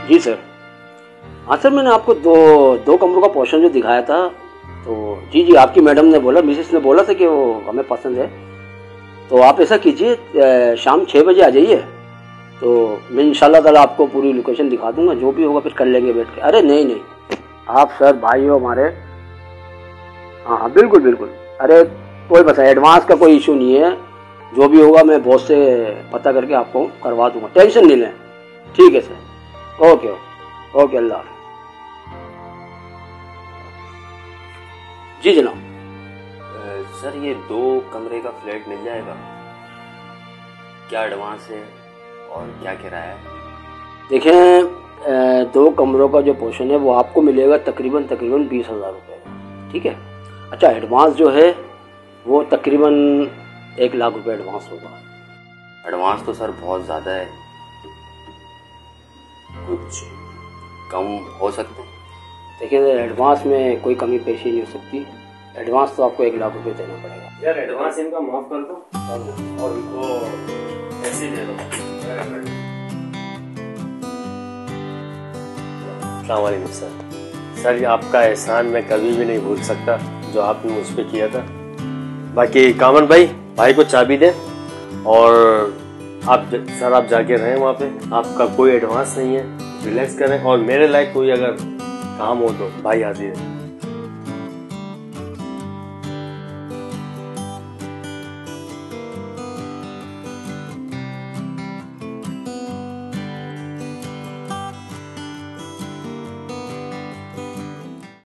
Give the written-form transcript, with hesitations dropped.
जी sir. हाँ sir, मैंने आपको दो कमरों का पोर्शन जो दिखाया था, तो जी जी आपकी मैडम ने बोला, मिसेस ने बोला था कि वो हमें पसंद है। तो आप ऐसा कीजिए, शाम 6 बजे आ जाइए, तो मैं इंशाल्लाह ताला आपको पूरी लोकेशन दिखा दूंगा। जो भी होगा फिर कर लेंगे बैठ के। अरे नहीं नहीं, आप सर भाई हो हमारे। हाँ हाँ बिल्कुल बिल्कुल। अरे कोई बता, एडवांस का कोई इशू नहीं है। जो भी होगा मैं बॉस से पता करके आपको करवा दूंगा, टेंशन नहीं लें। ठीक है सर, ओके ओके, अल्लाह हाफ़िज़। जी जनाब। सर ये 2 कमरे का फ्लैट मिल जाएगा? क्या एडवांस है और क्या किराया है? देखें, 2 कमरों का जो पोर्शन है वो आपको मिलेगा तकरीबन 20,000 रुपये का। ठीक है। अच्छा, एडवांस जो है वो तकरीबन 1 लाख रुपये एडवांस होगा। एडवांस तो सर बहुत ज़्यादा है, कुछ कम हो सकता है? देखिए, एडवांस में कोई कमी पेशी नहीं हो सकती। एडवांस तो आपको 1 लाख रुपये देना पड़ेगा। यार एडवांस इनका माफ कर दो और उनको पैसे दे दो। अस्सलाम वालेकुम सर। सर ये आपका एहसान मैं कभी भी नहीं भूल सकता जो आपने मुझ पर किया था। बाकी कामन भाई को चाबी दें और आप सर आप जाके रहें वहाँ पे। आपका कोई एडवांस नहीं है, रिलैक्स करें और मेरे लायक कोई अगर काम हो तो भाई हाजिर है।